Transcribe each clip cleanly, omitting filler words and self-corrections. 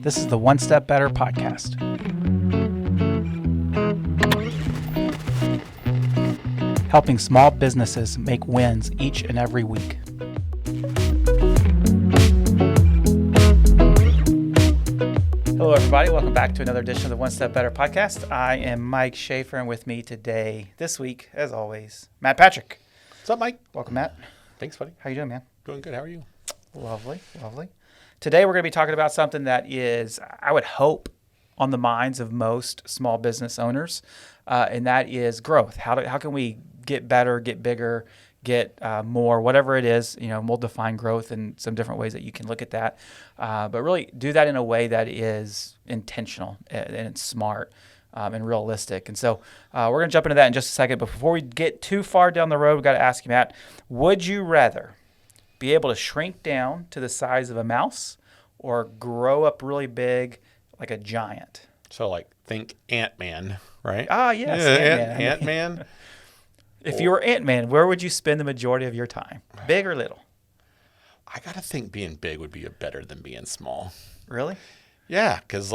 This is the One Step Better podcast. Helping small businesses make wins each and every week. Hello, everybody. Welcome back to another edition of the One Step Better podcast. I am Mike Schaefer, and with me this week, as always, Matt Patrick. What's up, Mike? Welcome, Matt. Thanks, buddy. How you doing, man? Doing good. How are you? Lovely, lovely. Today, we're going to be talking about something that is, I would hope, on the minds of most small business owners, and that is growth. How can we get better, get bigger, get more, whatever it is. We'll define growth in some different ways that you can look at that, but really do that in a way that is intentional and it's smart and realistic. And so we're going to jump into that in just a second. But before we get too far down the road, we've got to ask you, Matt, would you rather be able to shrink down to the size of a mouse or grow up really big like a giant? So, think Ant-Man, right? Ah, yes, yeah, Ant-Man. Ant-Man. If you were Ant-Man, where would you spend the majority of your time? Big or little? I got to think being big would be better than being small. Really? Yeah, because,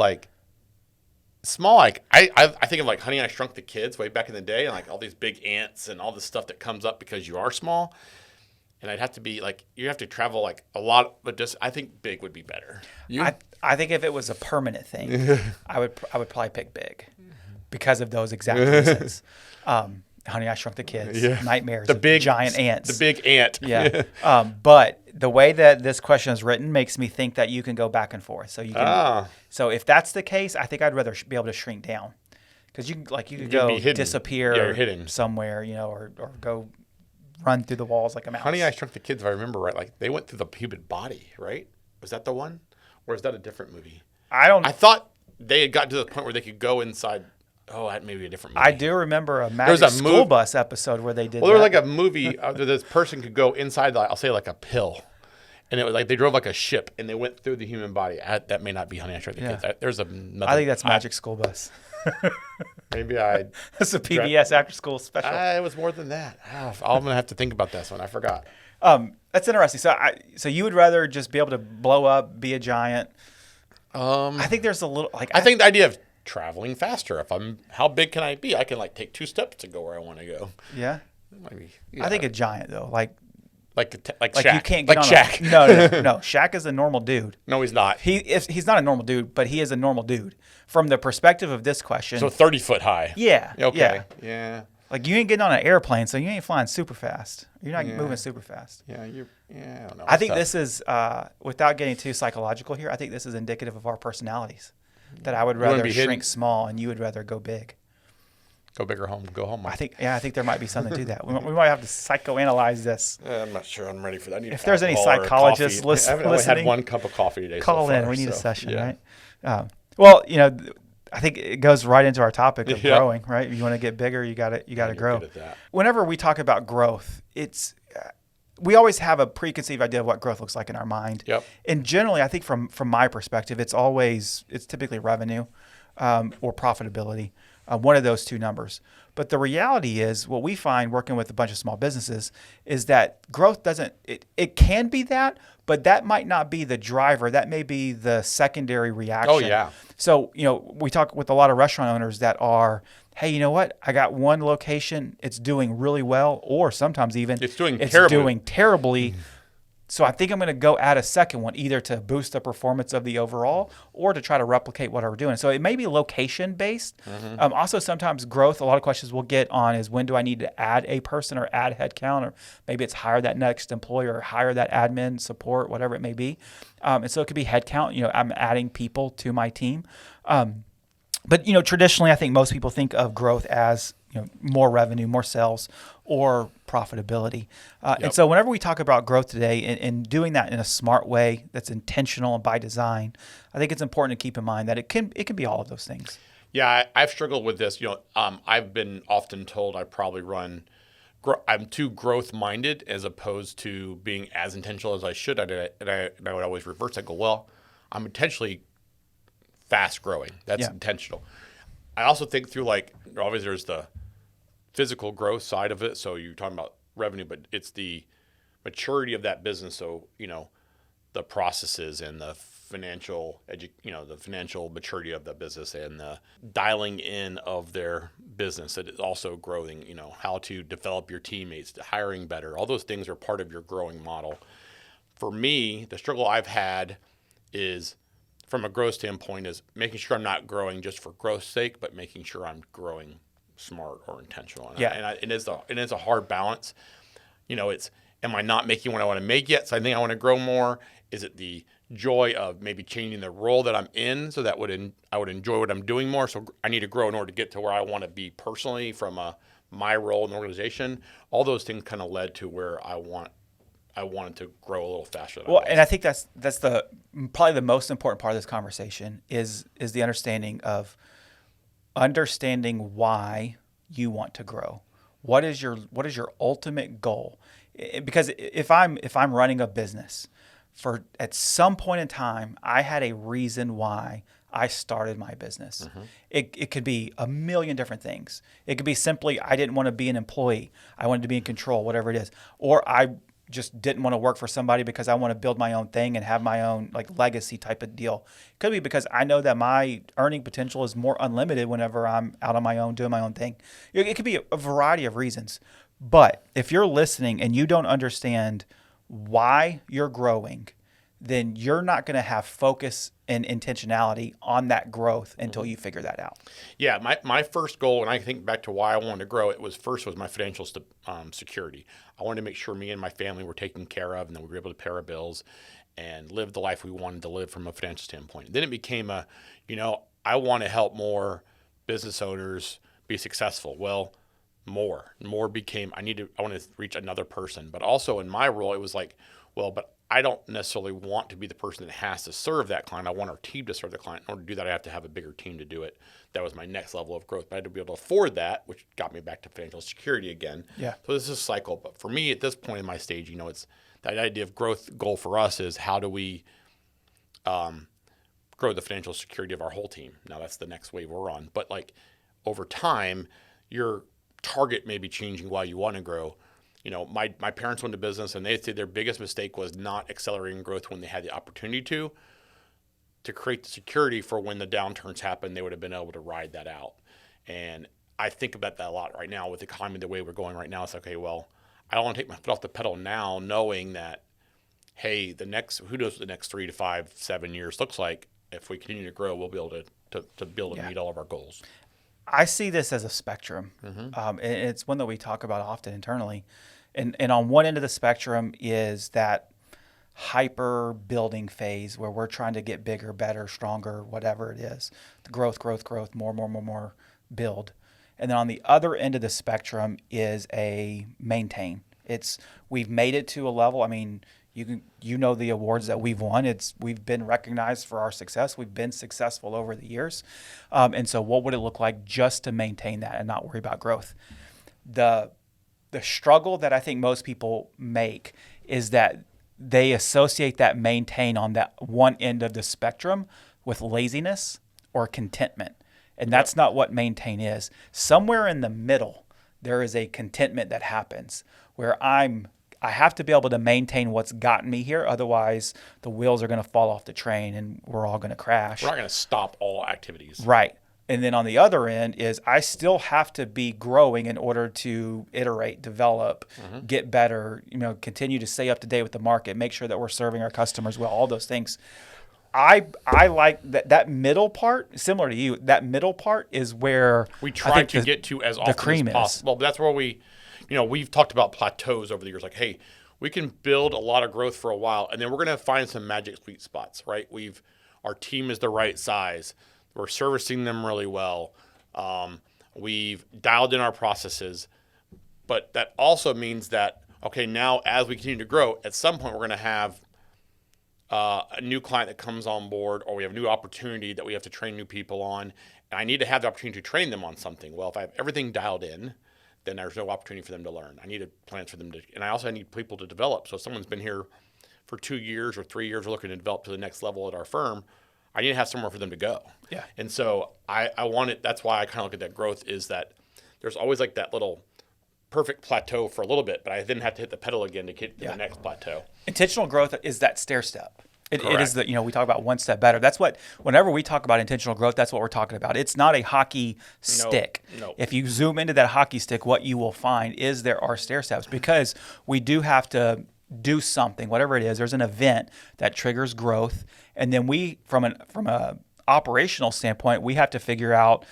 small, I think of, Honey, I Shrunk the Kids way back in the day, and, all these big ants and all this stuff that comes up because you are small. And I'd have to be, you have to travel, a lot, but I think big would be better. You? I think if it was a permanent thing, I would probably pick big because of those exact reasons. Honey, I Shrunk the Kids, nightmares, the big giant ants. The big ant. Yeah. But the way that this question is written makes me think that you can go back and forth. So you can. So if that's the case, I think I'd rather be able to shrink down, because you could go disappear somewhere, or go run through the walls like a mouse. Honey, I Shrunk the Kids, if I remember right, they went through the human body, right? Was that the one? Or is that a different movie? I thought they had gotten to the point where they could go inside. Oh, that may be a different movie. I do remember a Magic School Bus episode where they did that. Well, there was a movie where this person could go inside, I'll say a pill. And it was they drove a ship and they went through the human body. That may not be Honey, I Shrunk the Kids. There's another. I think that's Magic School Bus. Maybe That's a PBS after school special. It was more than that. I'm gonna have to think about this one. I forgot. That's interesting. So you would rather just be able to blow up, be a giant? I think there's a little I think the idea of traveling faster. How big can I be? I can take 2 steps to go where I want to go. Yeah. I think a giant though, like Shaq. You can't get on Shaq. No. Shaq is a normal dude. No, he's not. He's not a normal dude, but he is a normal dude from the perspective of this question. So 30 foot high. Yeah. Okay. Yeah. You ain't getting on an airplane, so you ain't flying super fast. You're not moving super fast. Yeah. I don't know. I think this is, without getting too psychological here, I think this is indicative of our personalities. That I would rather shrink small, and you would rather go big. Go big or home. Go home. I think there might be something to that. We might have to psychoanalyze this. I'm not sure I'm ready for that. If there's any psychologists listening, I've only had 1 cup of coffee today. Call in. We need a session, right? Well, I think it goes right into our topic of growing, right? If you want to get bigger, you got to grow. Good at that. Whenever we talk about growth, we always have a preconceived idea of what growth looks like in our mind. Yep. And generally, I think from my perspective, it's typically revenue or profitability, one of those 2 numbers. But the reality is, what we find working with a bunch of small businesses is that growth it can be that, but that might not be the driver. That may be the secondary reaction. Oh, yeah. So, we talk with a lot of restaurant owners that are, hey, you know what? I got one location. It's doing really well, or sometimes even it's doing terribly. So I think I'm going to go add a second one, either to boost the performance of the overall or to try to replicate what we're doing. So it may be location based. Mm-hmm. Also, sometimes growth, a lot of questions we'll get on is, when do I need to add a person or add headcount, or maybe it's hire that next employee or hire that admin, support, whatever it may be. And so it could be headcount. I'm adding people to my team. But traditionally, I think most people think of growth as more revenue, more sales, or profitability. And so whenever we talk about growth today and doing that in a smart way that's intentional and by design, I think it's important to keep in mind that it can be all of those things. Yeah, I've struggled with this. I've been often told I'm too growth-minded as opposed to being as intentional as I should. And I would always reverse. I go, well, I'm intentionally fast-growing. That's intentional. I also think through obviously there's the physical growth side of it. So you're talking about revenue, but it's the maturity of that business. So, the processes and the financial the financial maturity of the business and the dialing in of their business that is also growing, how to develop your teammates, hiring better. All those things are part of your growing model. For me, the struggle I've had is from a growth standpoint is making sure I'm not growing just for growth's sake, but making sure I'm growing smart or intentional. And it is a hard balance. It's, am I not making what I want to make yet? So I think I want to grow more. Is it the joy of maybe changing the role that I'm in so that I would enjoy what I'm doing more? So I need to grow in order to get to where I want to be personally from my role in the organization. All those things kind of led to where I wanted to grow a little faster. And I think that's probably the most important part of this conversation is the understanding why you want to grow. What is your ultimate goal? Because if I'm running a business, at some point in time, I had a reason why I started my business. Mm-hmm. It could be a million different things. It could be simply I didn't want to be an employee. I wanted to be in control, whatever it is. Or I just didn't want to work for somebody because I want to build my own thing and have my own legacy type of deal. It could be because I know that my earning potential is more unlimited whenever I'm out on my own doing my own thing. It could be a variety of reasons. But if you're listening and you don't understand why you're growing, then you're not going to have focus and intentionality on that growth until you figure that out. Yeah, my first goal, and I think back to why I wanted to grow, was my financial security. I wanted to make sure me and my family were taken care of and that we were able to pay our bills and live the life we wanted to live from a financial standpoint. Then it became I want to help more business owners be successful. Well, more became, I want to reach another person. But also in my role, it was but I don't necessarily want to be the person that has to serve that client. I want our team to serve the client. In order to do that, I have to have a bigger team to do it. That was my next level of growth. But I had to be able to afford that, which got me back to financial security again. Yeah. So this is a cycle. But for me, at this point in my stage, it's that idea of growth goal for us is how do we grow the financial security of our whole team? Now that's the next wave we're on. But over time, your target may be changing while you want to grow. My parents went to business and they say their biggest mistake was not accelerating growth when they had the opportunity to create the security for when the downturns happen, they would have been able to ride that out. And I think about that a lot right now with the economy, the way we're going right now. It's okay, well, I don't want to take my foot off the pedal now knowing that, hey, who knows what the next 3 to 5, 7 years looks like. If we continue to grow, we'll be able to build and meet all of our goals. I see this as a spectrum. Mm-hmm. And it's one that we talk about often internally. And on one end of the spectrum is that hyper building phase where we're trying to get bigger, better, stronger, whatever it is. The growth, more, build. And then on the other end of the spectrum is a maintain. We've made it to a level. I mean, you know the awards that we've won. We've been recognized for our success. We've been successful over the years. And so what would it look like just to maintain that and not worry about growth? The struggle that I think most people make is that they associate that maintain on that one end of the spectrum with laziness or contentment. And that's not what maintain is. Somewhere in the middle, there is a contentment that happens where I have to be able to maintain what's gotten me here. Otherwise, the wheels are going to fall off the train and we're all going to crash. We're not going to stop all activities. Right. And then on the other end is I still have to be growing in order to iterate, develop, get better, continue to stay up to date with the market, make sure that we're serving our customers well, all those things. I like that middle part, similar to you, that middle part is where we try to get to as often as possible. But that's where we've talked about plateaus over the years. Hey, we can build a lot of growth for a while, and then we're going to find some magic sweet spots, right? Our team is the right size. We're servicing them really well. We've dialed in our processes. But that also means that, okay, now as we continue to grow, at some point we're going to have a new client that comes on board, or we have a new opportunity that we have to train new people on. And I need to have the opportunity to train them on something. Well, if I have everything dialed in, then there's no opportunity for them to learn. I need plans for them and I also need people to develop. So if someone's been here for 2 years or 3 years, we're looking to develop to the next level at our firm, I need to have somewhere for them to go. Yeah. And so I want it. That's why I kind of look at that growth is that there's always that little perfect plateau for a little bit, but I then have to hit the pedal again to get to the next plateau. Intentional growth is that stair step. It is we talk about one step better. That's what, whenever we talk about intentional growth, that's what we're talking about. It's not a hockey stick. No. If you zoom into that hockey stick, what you will find is there are stair steps, because we do have to do something, whatever it is. There's an event that triggers growth. And then we, from a operational standpoint, we have to figure out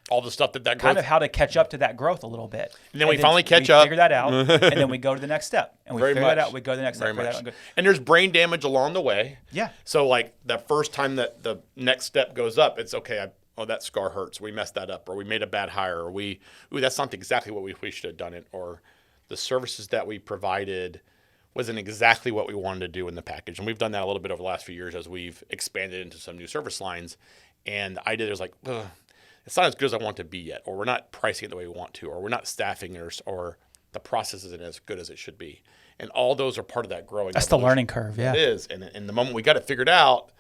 all the stuff that growth, kind of how to catch up to that growth a little bit. And then we finally catch up. Figure that out, and then we go to the next step. And we figure that out, we go to the next step. And there's brain damage along the way. Yeah. So like the first time that the next step goes up, it's okay, that scar hurts. We messed that up, or we made a bad hire, or that's not exactly what we should have done it, or the services that we provided wasn't exactly what we wanted to do in the package. And we've done that a little bit over the last few years as we've expanded into some new service lines. And the idea is like, it's not as good as I want it to be yet, or we're not pricing it the way we want to, or we're not staffing it, or the process isn't as good as it should be. And all those are part of that growing. That's evolution. The learning curve, yeah. It is. And in the moment we got it figured out,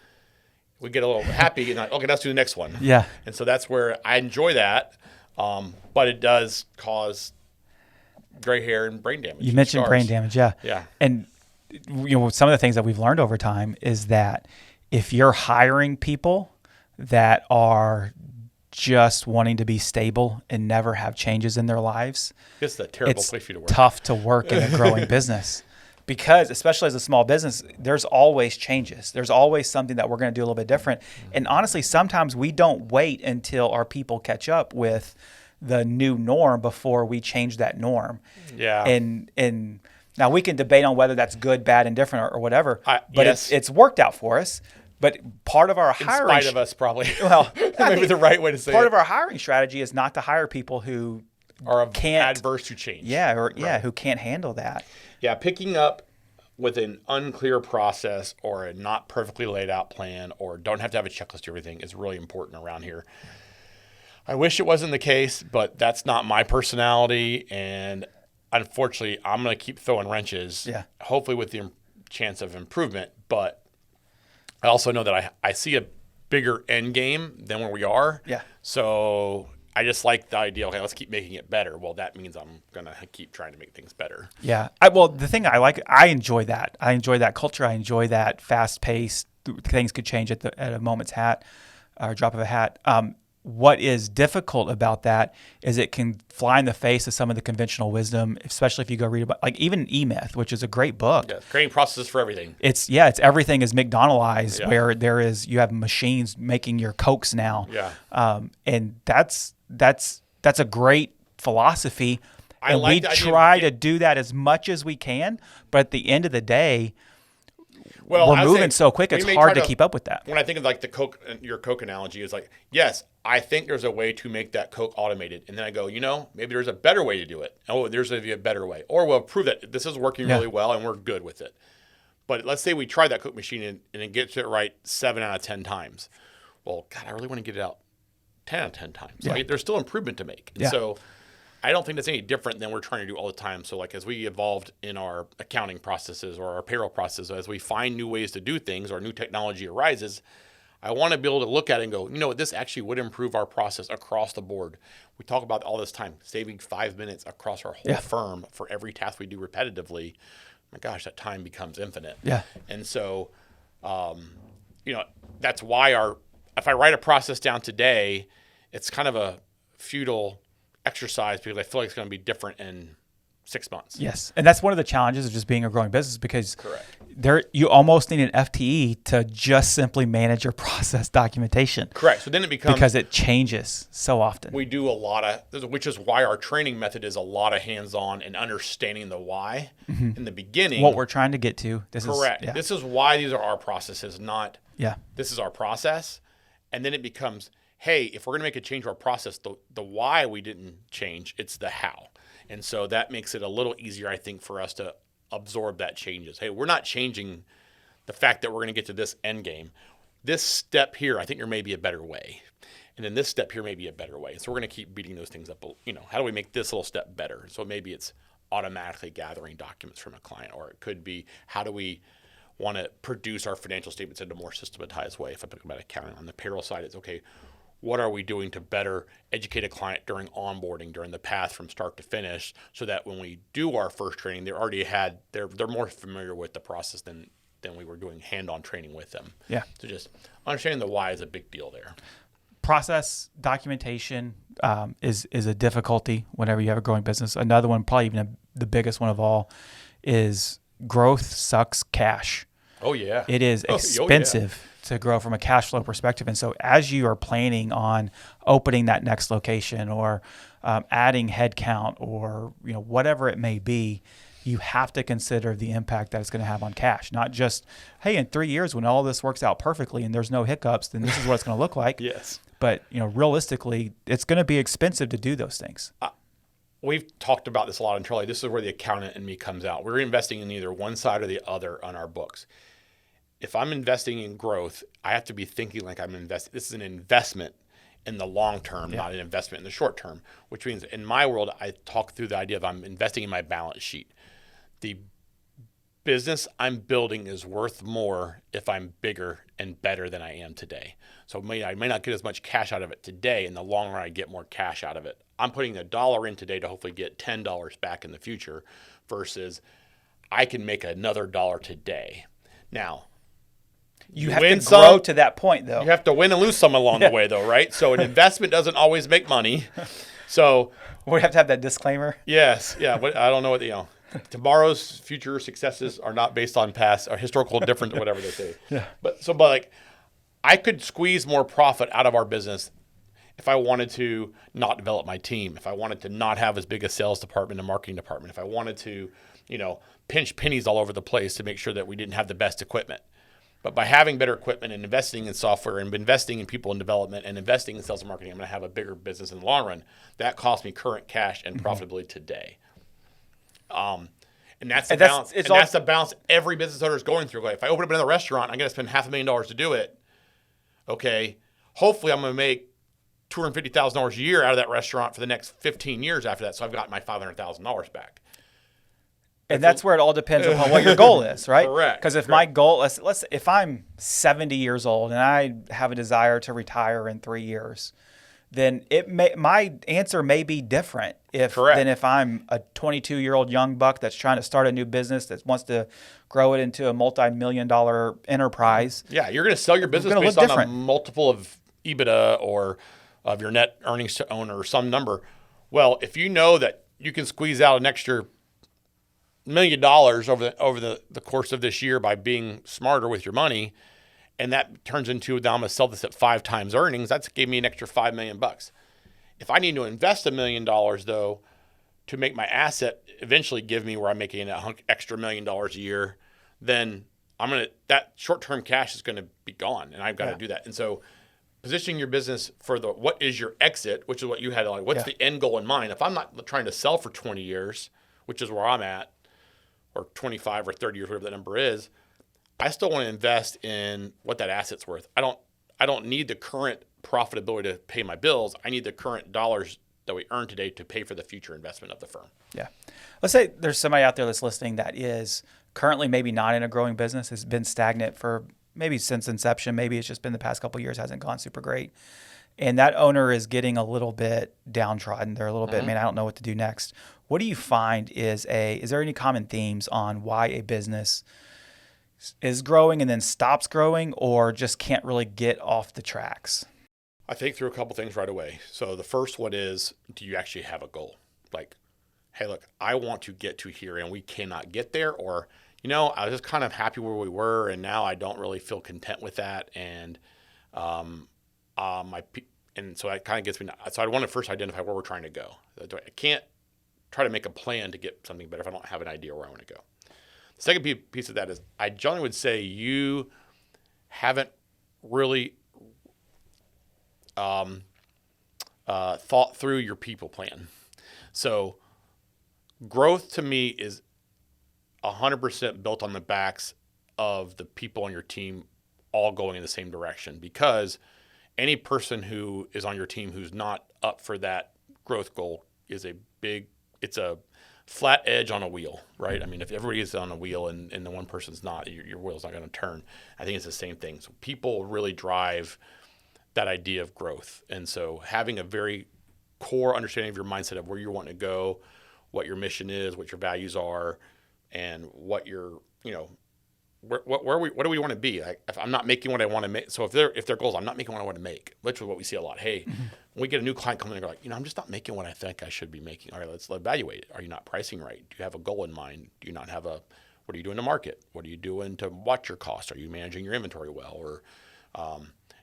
we get a little happy and like, okay, let's do the next one. Yeah. And so that's where I enjoy that, but it does cause gray hair and brain damage. You mentioned brain damage, yeah. Yeah. And some of the things that we've learned over time is that if you're hiring people that are just wanting to be stable and never have changes in their lives, it's a terrible place for you to work. Tough to work in a growing business, because especially as a small business, there's always changes. There's always something that we're going to do a little bit different. And honestly, sometimes we don't wait until our people catch up with the new norm before we change that norm. Yeah. And now we can debate on whether that's good, bad, and different or whatever, but yes. it's worked out for us. But part of our hiring, in spite of us, probably. Well, maybe the right way to say part it. of our hiring strategy is not to hire people who can't adverse to change. Yeah, who can't handle that. Yeah, picking up with an unclear process or a not perfectly laid out plan, or don't have to have a checklist to everything, is really important around here. I wish it wasn't the case, but that's not my personality, and unfortunately, I'm going to keep throwing wrenches. Yeah. Hopefully, with the chance of improvement, but I also know that I see a bigger end game than where we are. Yeah. So I just like the idea, okay, let's keep making it better. Well, that means I'm going to keep trying to make things better. Yeah. The thing I enjoy that. I enjoy that culture. I enjoy that fast pace. Things could change at a moment's hat or drop of a hat. What is difficult about that is it can fly in the face of some of the conventional wisdom, especially if you go read about, like, even E-Myth, which is a great book. Yeah, creating processes for everything. It's everything is McDonaldized, where you have machines making your Cokes now. Yeah. And that's a great philosophy. And we try to do that as much as we can, but at the end of the day, we're moving so quick, it's hard to keep up with that. When I think of like the Coke, your Coke analogy is like, yes, I think there's a way to make that Coke automated. And then I go, maybe there's a better way to do it. Oh, there's a better way. Or we'll prove that this is working really well and we're good with it. But let's say we try that Coke machine and it gets it right 7 out of 10 times. Well, God, I really want to get it out 10 out of 10 times. Yeah. Like, there's still improvement to make. And so I don't think that's any different than we're trying to do all the time. So like as we evolved in our accounting processes or our payroll processes, as we find new ways to do things or new technology arises, I want to be able to look at it and go, this actually would improve our process across the board. We talk about all this time, saving 5 minutes across our whole firm for every task we do repetitively. My gosh, that time becomes infinite. Yeah. And so, that's why if I write a process down today, it's kind of a futile exercise because I feel like it's going to be different in 6 months. Yes. And that's one of the challenges of just being a growing business, because you almost need an FTE to just simply manage your process documentation. Correct. So then it becomes, because it changes so often. We do a lot of, which is why our training method is a lot of hands-on and understanding the why in the beginning. What we're trying to get to. Correct. This is why these are our processes, not this is our process. And then it becomes, hey, if we're going to make a change to our process, the why we didn't change, it's the how. And so that makes it a little easier, I think, for us to absorb that changes. Hey, we're not changing the fact that we're going to get to this end game. This step here, I think there may be a better way. And then this step here may be a better way. So we're going to keep beating those things up. How do we make this little step better? So maybe it's automatically gathering documents from a client, or it could be, how do we want to produce our financial statements in a more systematized way? If I'm talking about accounting, on the payroll side, it's okay, what are we doing to better educate a client during onboarding, during the path from start to finish, so that when we do our first training, they're more familiar with the process than than we were doing hand-on training with them. Yeah. So just understanding the why is a big deal there. Process documentation is a difficulty whenever you have a growing business. Another one, probably even the biggest one of all, is growth sucks cash. Oh, yeah. It is expensive to grow from a cash flow perspective. And so as you are planning on opening that next location or adding headcount or whatever it may be, you have to consider the impact that it's going to have on cash. Not just, hey, in 3 years when all this works out perfectly and there's no hiccups, then this is what it's going to look like. Yes. But realistically, it's going to be expensive to do those things. We've talked about this a lot internally. This is where the accountant in me comes out. We're investing in either one side or the other on our books. If I'm investing in growth, I have to be thinking like I'm investing. This is an investment in the long term, not an investment in the short term, which means in my world, I talk through the idea of I'm investing in my balance sheet. The business I'm building is worth more if I'm bigger and better than I am today. So I may not get as much cash out of it today. In the long run, I get more cash out of it. I'm putting $1 in today to hopefully get $10 back in the future versus I can make another $1 today. Now, you have to grow to that point, though. You have to win and lose some along the way, though, right? So an investment doesn't always make money. So we have to have that disclaimer. Yes. Yeah. I don't know what, tomorrow's future successes are not based on past or historical difference or whatever they say. Yeah. But like I could squeeze more profit out of our business if I wanted to not develop my team, if I wanted to not have as big a sales department and marketing department, if I wanted to, pinch pennies all over the place to make sure that we didn't have the best equipment. But by having better equipment and investing in software and investing in people in development and investing in sales and marketing, I'm going to have a bigger business in the long run. That costs me current cash and profitably today. And that's the balance. That's the balance every business owner is going through. Like if I open up another restaurant, I'm going to spend $500,000 to do it. Okay, hopefully I'm going to make $250,000 a year out of that restaurant for the next 15 years after that. So I've got my $500,000 back. And that's where it all depends upon what your goal is, right? Correct. Because if my goal, if I'm 70 years old and I have a desire to retire in 3 years, then my answer may be different than if I'm a 22-year-old young buck that's trying to start a new business that wants to grow it into a multi-million-dollar enterprise. Yeah, you're going to sell your business based on a multiple of EBITDA or of your net earnings to owner or some number. Well, if you know that you can squeeze out an extra $1 million over the course of this year by being smarter with your money, and that turns into, now I'm going to sell this at 5 times earnings, that's gave me an extra $5 million. If I need to invest $1 million though, to make my asset eventually give me where I'm making an extra $1 million a year, then that short-term cash is going to be gone, and I've got to do that. And so positioning your business for what is your exit, which is what you had, like what's the end goal in mind? If I'm not trying to sell for 20 years, which is where I'm at, or 25 or 30 years, whatever that number is, I still want to invest in what that asset's worth. I don't need the current profitability to pay my bills. I need the current dollars that we earn today to pay for the future investment of the firm. Yeah. Let's say there's somebody out there that's listening that is currently maybe not in a growing business, has been stagnant for maybe since inception. Maybe it's just been the past couple of years, hasn't gone super great. And that owner is getting a little bit downtrodden. They're a little bit, man, I don't know what to do next. What do you find is there any common themes on why a business is growing and then stops growing or just can't really get off the tracks? I think through a couple things right away. So the first one is, do you actually have a goal? Like, hey, look, I want to get to here and we cannot get there, or, I was just kind of happy where we were and now I don't really feel content with that. And, and so that kind of gets me. So I want to first identify where we're trying to go. I can't try to make a plan to get something better if I don't have an idea where I want to go. The second piece of that is I generally would say you haven't really thought through your people plan. So growth to me is 100% built on the backs of the people on your team all going in the same direction, because any person who is on your team who's not up for that growth goal is it's a flat edge on a wheel, right? I mean, if everybody is on a wheel and the one person's not, your wheel's not going to turn. I think it's the same thing. So people really drive that idea of growth. And so having a very core understanding of your mindset of where you're wanting to go, what your mission is, what your values are, and what your, what do we want to be? Like, if I'm not making what I want to make, so if their goals, I'm not making what I want to make. Literally, what we see a lot. Hey, when we get a new client coming in, they're like, I'm just not making what I think I should be making. All right, let's evaluate it. Are you not pricing right? Do you have a goal in mind? Do you not have what are you doing to market? What are you doing to watch your costs? Are you managing your inventory well? Or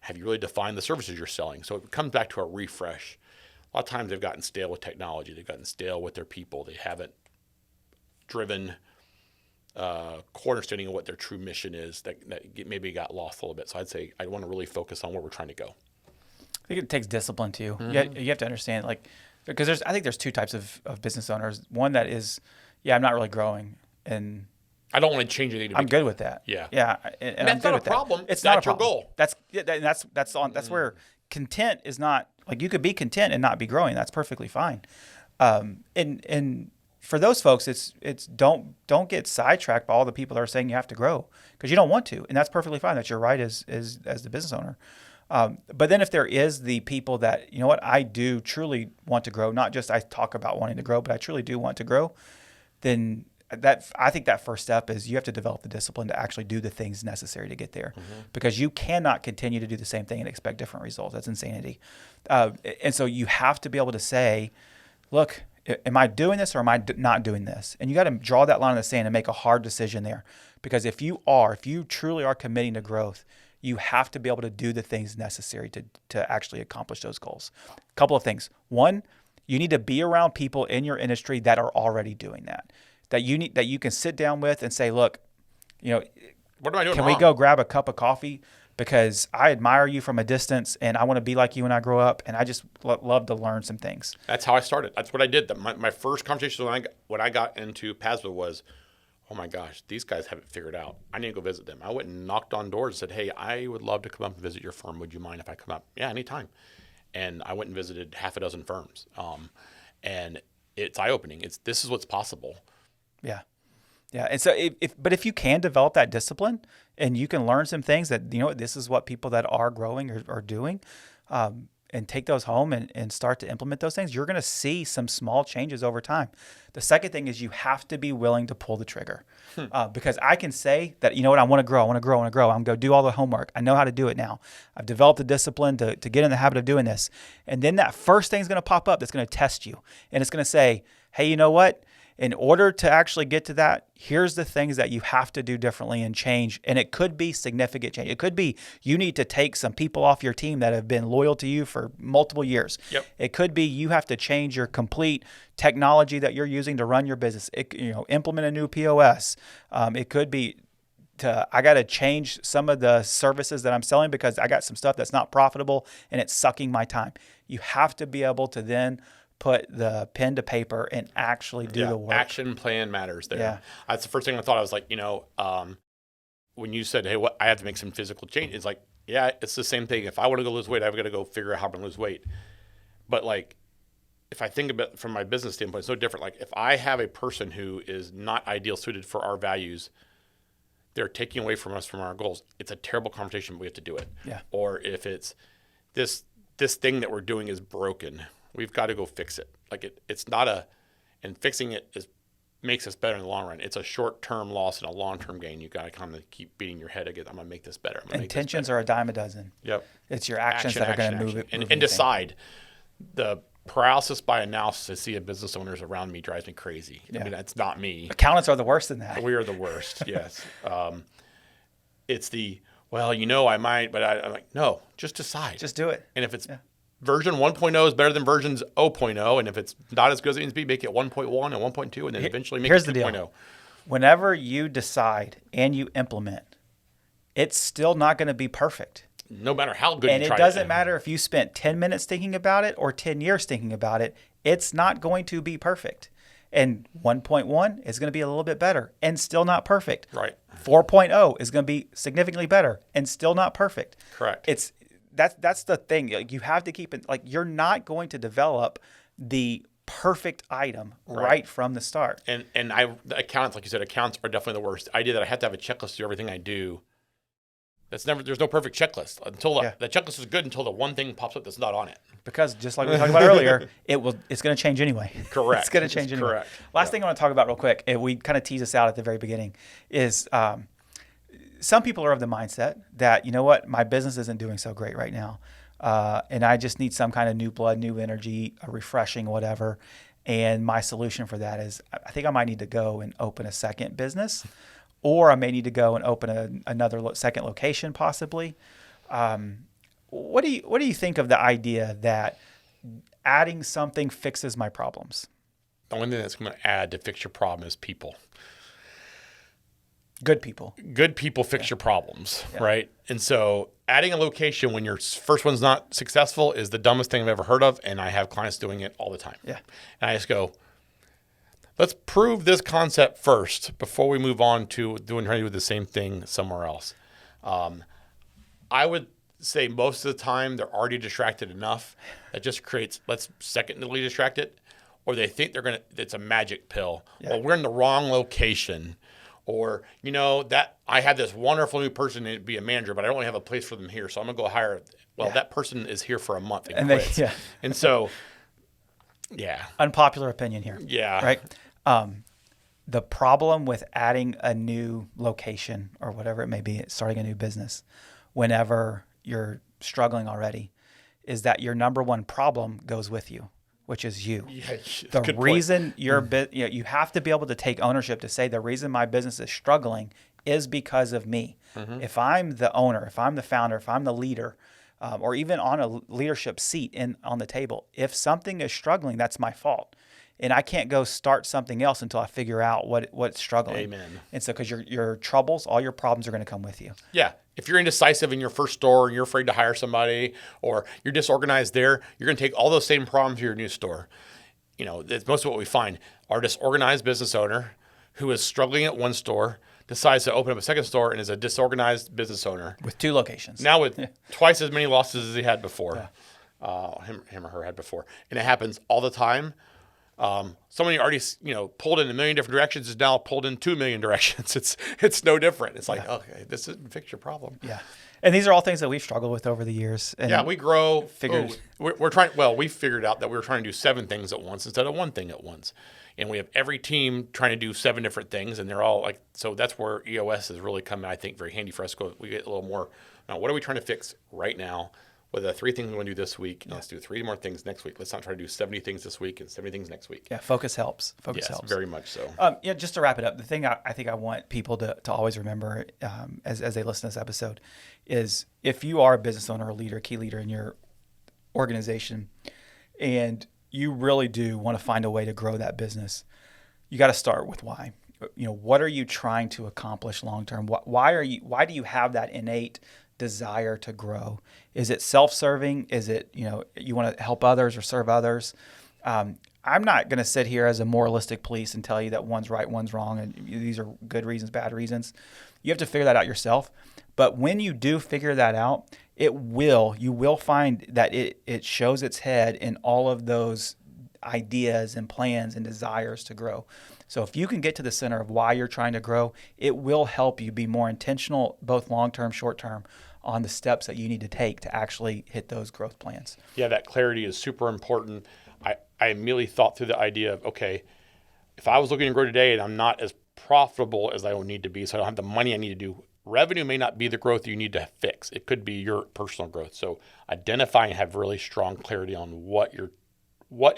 have you really defined the services you're selling? So it comes back to a refresh. A lot of times they've gotten stale with technology. They've gotten stale with their people. They haven't driven core understanding of what their true mission is that maybe got lost a little bit. So I'd say I want to really focus on where we're trying to go. I think it takes discipline too. You have to understand, like, because I think there's two types of business owners. One that is, I'm not really growing, and I don't want to change anything. I'm good with that. Yeah. And that's not a problem. It's not your goal. That's where content is not, like, you could be content and not be growing. That's perfectly fine. And for those folks, it's don't get sidetracked by all the people that are saying you have to grow, because you don't want to, and that's perfectly fine. That's your right as the business owner. But then if there is the people that, I do truly want to grow, not just I talk about wanting to grow, but I truly do want to grow, then I think that first step is you have to develop the discipline to actually do the things necessary to get there, because you cannot continue to do the same thing and expect different results. That's insanity. And so you have to be able to say, look, am I doing this or am I not doing this? And you got to draw that line in the sand and make a hard decision there. Because if you truly are committing to growth, you have to be able to do the things necessary to actually accomplish those goals. A couple of things. One, you need to be around people in your industry that are already doing that. That you can sit down with and say, look, what am I doing can wrong? we go grab a cup of coffee? Because I admire you from a distance, and I want to be like you when I grow up, and I just love to learn some things. That's how I started. That's what I did. My first conversation when I got into PASBA was, oh my gosh, these guys have it figured out. I need to go visit them. I went and knocked on doors and said, hey, I would love to come up and visit your firm. Would you mind if I come up? Yeah, anytime. And I went and visited half a dozen firms. And it's eye-opening. This is what's possible. Yeah. Yeah. And so if you can develop that discipline and you can learn some things that, this is what people that are growing are doing, and take those home and start to implement those things, you're going to see some small changes over time. The second thing is you have to be willing to pull the trigger, because I can say that, I want to grow. I'm going to go do all the homework. I know how to do it now. I've developed the discipline to get in the habit of doing this. And then that first thing is going to pop up that's going to test you. And it's going to say, hey, you know what? In order to actually get to that, here's the things that you have to do differently and change. And it could be significant change. It could be you need to take some people off your team that have been loyal to you for multiple years. Yep. It could be you have to change your complete technology that you're using to run your business. Implement a new POS. It could be I got to change some of the services that I'm selling because I got some stuff that's not profitable and it's sucking my time. You have to be able to then put the pen to paper and actually do the work. Action plan matters there. Yeah. That's the first thing I thought. I was like, when you said, hey, I have to make some physical change. It's like, yeah, it's the same thing. If I want to go lose weight, I've got to go figure out how I'm going to lose weight. But like, if I think about it from my business standpoint, it's no different. Like if I have a person who is not ideal suited for our values, they're taking away from us from our goals. It's a terrible conversation, but we have to do it. Yeah. Or if it's this thing that we're doing is broken, we've got to go fix it. Like it's not and fixing it makes us better in the long run. It's a short-term loss and a long-term gain. You've got to kind of keep beating your head again. I'm going to make this better. Intentions are a dime a dozen. Yep. It's your actions that are going to move it. And decide. The paralysis by analysis I see of business owners around me drives me crazy. Yeah. I mean, that's not me. Accountants are the worst than that. We are the worst, yes. It's I might, but I'm like, no, just decide. Just do it. And if it's version 1.0 is better than versions 0.0, and if it's not as good as it needs to be, make it 1.1 and 1.2, and then eventually make it 2.0. Here's the deal. Whenever you decide and you implement, it's still not going to be perfect. No matter how good you try it. And it doesn't matter if you spent 10 minutes thinking about it or 10 years thinking about it, it's not going to be perfect. And 1.1 is going to be a little bit better and still not perfect. Right. 4.0 is going to be significantly better and still not perfect. Correct. That's the thing. You have to keep it, like, you're not going to develop the perfect item right from the start. And the accountants, like you said, accounts are definitely the worst. The idea that I have to have a checklist to everything I do. There's no perfect checklist until the checklist is good until the one thing pops up that's not on it. Because just like we talked about earlier, it's going to change anyway. Correct. It's going to change anyway. Correct. Last thing I want to talk about real quick, we kind of tease this out at the very beginning, is some people are of the mindset that, you know what, my business isn't doing so great right now. And I just need some kind of new blood, new energy, a refreshing, whatever. And my solution for that is I think I might need to go and open a second business, or I may need to go and open another second location possibly. What do you think of the idea that adding something fixes my problems? The only thing that's going to add to fix your problem is people. Good people. Good people fix your problems, right? And so adding a location when your first one's not successful is the dumbest thing I've ever heard of, and I have clients doing it all the time. Yeah. And I just go, let's prove this concept first before we move on to trying to do the same thing somewhere else. I would say most of the time they're already distracted enough that just creates, let's secondly distract it, or they think it's a magic pill. Yeah. Well, we're in the wrong location. Or, that I had this wonderful new person to be a manager, but I don't really have a place for them here. So I'm going to go hire. Well, that person is here for a month and quits. And so, unpopular opinion here. Yeah. Right. The problem with adding a new location or whatever it may be, starting a new business, whenever you're struggling already, is that your number one problem goes with you, which is you. Yeah, the reason you have to be able to take ownership to say the reason my business is struggling is because of me. Mm-hmm. If I'm the owner, if I'm the founder, if I'm the leader, or even on a leadership seat on the table, if something is struggling, that's my fault. And I can't go start something else until I figure out what's struggling. Amen. And so, because your troubles, all your problems are going to come with you. Yeah. If you're indecisive in your first store and you're afraid to hire somebody, or you're disorganized there, you're going to take all those same problems to your new store. That's most of what we find. Our disorganized business owner who is struggling at one store decides to open up a second store and is a disorganized business owner. With 2 locations. Now with twice as many losses as he had before. Yeah. Him or her had before. And it happens all the time. Somebody already, pulled in 1 million different directions is now pulled in 2 million directions. It's no different. It's like, okay, this doesn't fix your problem. Yeah. And these are all things that we've struggled with over the years. And we grow. We figured out that we were trying to do 7 things at once instead of 1 thing at once. And we have every team trying to do 7 different things, and they're all so that's where EOS has really come, I think, very handy for us. We get a little more, now what are we trying to fix right now? What are the 3 things we want to do this week? Let's do 3 more things next week. Let's not try to do 70 things this week and 70 things next week. Yeah, focus helps. Focus helps. Very much so. Just to wrap it up, the thing I think I want people to always remember as they listen to this episode is if you are a business owner, a leader, key leader in your organization, and you really do want to find a way to grow that business, you got to start with why. What are you trying to accomplish long term? Why do you have that innate desire to grow? Is it self-serving? Is it, you want to help others or serve others? I'm not going to sit here as a moralistic police and tell you that one's right, one's wrong, and these are good reasons, bad reasons. You have to figure that out yourself. But when you do figure that out, you will find that it shows its head in all of those ideas and plans and desires to grow. So if you can get to the center of why you're trying to grow, it will help you be more intentional, both long-term, short-term, on the steps that you need to take to actually hit those growth plans. Yeah, that clarity is super important. I immediately thought through the idea of, okay, if I was looking to grow today and I'm not as profitable as I would need to be, so I don't have the money I need to do, revenue may not be the growth you need to fix. It could be your personal growth. So identify and have really strong clarity on what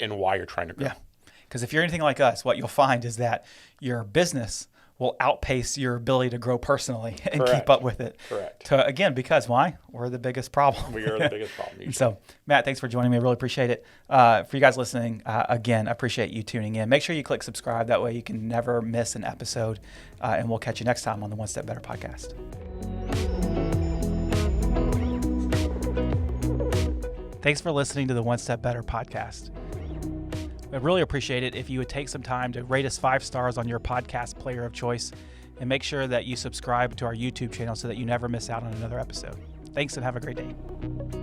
and why you're trying to grow. Yeah, because if you're anything like us, what you'll find is that your business will outpace your ability to grow personally and keep up with it. Correct. Again, because why? We're the biggest problem. We are the biggest problem. So, Matt, thanks for joining me. I really appreciate it. For you guys listening, again, I appreciate you tuning in. Make sure you click subscribe. That way you can never miss an episode. And we'll catch you next time on the One Step Better podcast. Thanks for listening to the One Step Better podcast. I'd really appreciate it if you would take some time to rate us 5 stars on your podcast player of choice and make sure that you subscribe to our YouTube channel so that you never miss out on another episode. Thanks and have a great day.